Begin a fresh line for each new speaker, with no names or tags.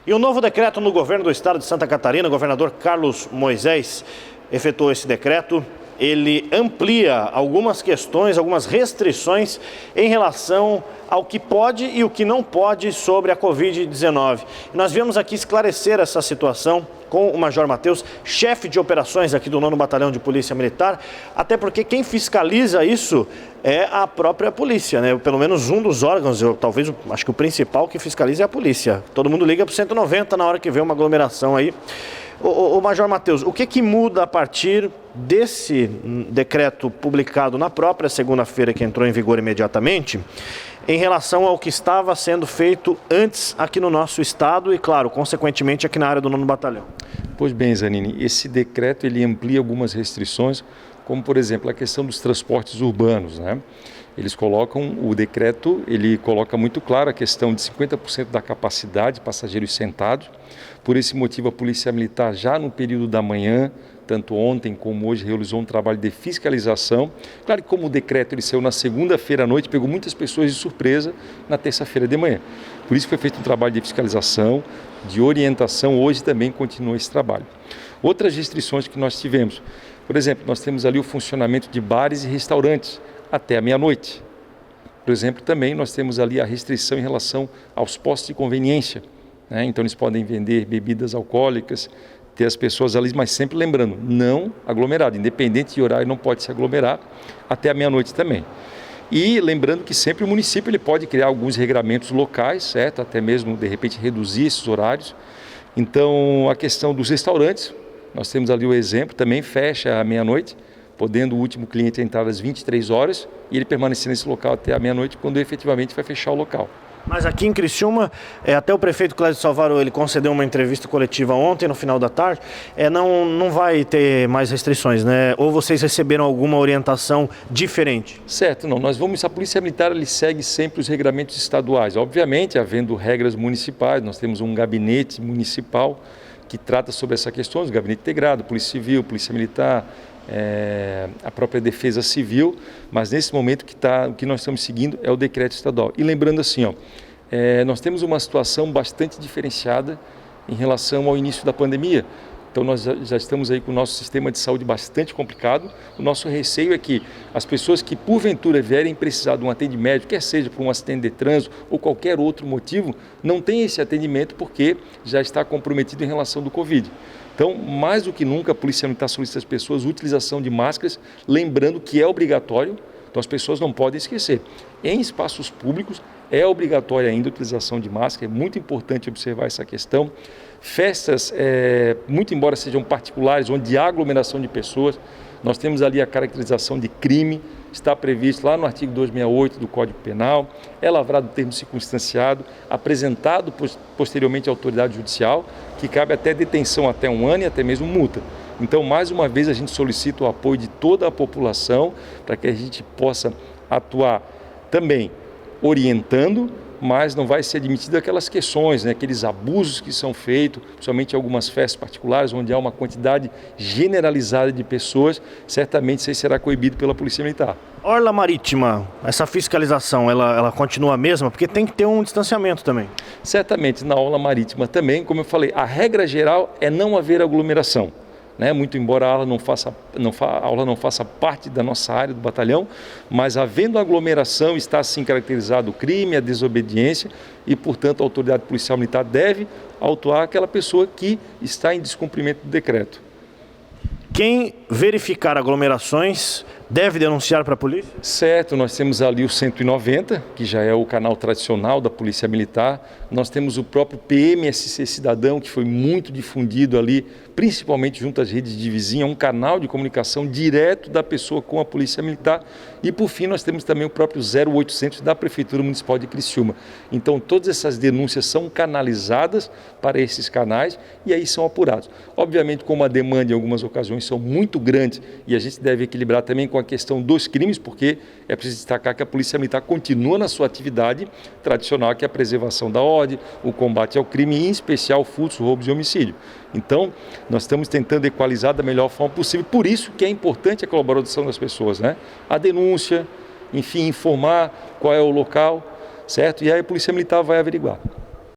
E um novo decreto no governo do estado de Santa Catarina, o governador Carlos Moisés efetuou esse decreto. Ele amplia algumas questões, algumas restrições em relação ao que pode e o que não pode sobre a Covid-19. Nós viemos aqui esclarecer essa situação com o Major Matheus, chefe de operações aqui do 9º Batalhão de Polícia Militar, até porque quem fiscaliza isso é a própria polícia, né? Pelo menos um dos órgãos, acho que o principal que fiscaliza é a polícia. Todo mundo liga para o 190 na hora que vê uma aglomeração aí. O Major Matheus, o que muda a partir desse decreto publicado na própria segunda-feira, que entrou em vigor imediatamente, em relação ao que estava sendo feito antes aqui no nosso estado e, claro, consequentemente aqui na área do 9º Batalhão?
Pois bem, Zanini, esse decreto ele amplia algumas restrições, como por exemplo a questão dos transportes urbanos, né? O decreto, ele coloca muito claro a questão de 50% da capacidade de passageiros sentados. Por esse motivo, a Polícia Militar, já no período da manhã, tanto ontem como hoje, realizou um trabalho de fiscalização. Claro que como o decreto ele saiu na segunda-feira à noite, pegou muitas pessoas de surpresa na terça-feira de manhã. Por isso foi feito um trabalho de fiscalização, de orientação, hoje também continua esse trabalho. Outras restrições que nós tivemos, por exemplo, nós temos ali o funcionamento de bares e restaurantes, até a meia-noite. Por exemplo, também nós temos ali a restrição em relação aos postos de conveniência, né? Então eles podem vender bebidas alcoólicas, ter as pessoas ali, mas sempre lembrando, não aglomerado, independente de horário não pode se aglomerar, até a meia-noite também. E lembrando que sempre o município ele pode criar alguns regramentos locais, certo? Até mesmo de repente reduzir esses horários. Então a questão dos restaurantes, nós temos ali o exemplo, também fecha à meia-noite, podendo o último cliente entrar às 23 horas e ele permanecer nesse local até a meia-noite, quando efetivamente vai fechar o local.
Mas aqui em Criciúma, até o prefeito Clédio Salvaro, ele concedeu uma entrevista coletiva ontem, no final da tarde, não vai ter mais restrições, né? Ou vocês receberam alguma orientação diferente?
Certo, não. A Polícia Militar ele segue sempre os regramentos estaduais. Obviamente, havendo regras municipais, nós temos um gabinete municipal que trata sobre essa questão, o gabinete integrado, Polícia Civil, Polícia Militar, a própria Defesa Civil, mas nesse momento o que nós estamos seguindo é o decreto estadual. E lembrando assim, nós temos uma situação bastante diferenciada em relação ao início da pandemia. Então nós já estamos aí com o nosso sistema de saúde bastante complicado. O nosso receio é que as pessoas que porventura vierem precisar de um atendimento médico, quer seja por um acidente de trânsito ou qualquer outro motivo, não tenham esse atendimento porque já está comprometido em relação do Covid. Então, mais do que nunca, a Polícia Militar solicita às pessoas a utilização de máscaras, lembrando que é obrigatório, então as pessoas não podem esquecer. Em espaços públicos é obrigatória ainda a utilização de máscara, é muito importante observar essa questão. Festas, muito embora sejam particulares, onde há aglomeração de pessoas, nós temos ali a caracterização de crime, está previsto lá no artigo 268 do Código Penal, é lavrado o termo circunstanciado, apresentado posteriormente à autoridade judicial, que cabe até detenção até 1 ano e até mesmo multa. Então, mais uma vez, a gente solicita o apoio de toda a população para que a gente possa atuar também orientando, mas não vai ser admitido aquelas questões, né, aqueles abusos que são feitos, principalmente em algumas festas particulares, onde há uma quantidade generalizada de pessoas, certamente isso aí será coibido pela Polícia Militar.
Orla Marítima, essa fiscalização, ela continua a mesma? Porque tem que ter um distanciamento também.
Certamente, na Orla Marítima também, como eu falei, a regra geral é não haver aglomeração. Né? Muito embora a aula não faça parte da nossa área do batalhão, mas havendo aglomeração está assim caracterizado o crime, a desobediência e, portanto, a autoridade policial militar deve autuar aquela pessoa que está em descumprimento do decreto.
Quem verificar aglomerações deve denunciar para a polícia?
Certo, nós temos ali o 190, que já é o canal tradicional da Polícia Militar. Nós temos o próprio PMSC Cidadão, que foi muito difundido ali, principalmente junto às redes de vizinha, um canal de comunicação direto da pessoa com a Polícia Militar. E, por fim, nós temos também o próprio 0800 da Prefeitura Municipal de Criciúma. Então, todas essas denúncias são canalizadas para esses canais e aí são apurados. Obviamente, como a demanda em algumas ocasiões são muito grandes e a gente deve equilibrar também com a questão dos crimes, porque é preciso destacar que a Polícia Militar continua na sua atividade tradicional, que é a preservação da ordem, o combate ao crime e, em especial, furtos, roubos e homicídio. Então, nós estamos tentando equalizar da melhor forma possível, por isso que é importante a colaboração das pessoas, né? A denúncia, enfim, informar qual é o local, certo? E aí a Polícia Militar vai averiguar.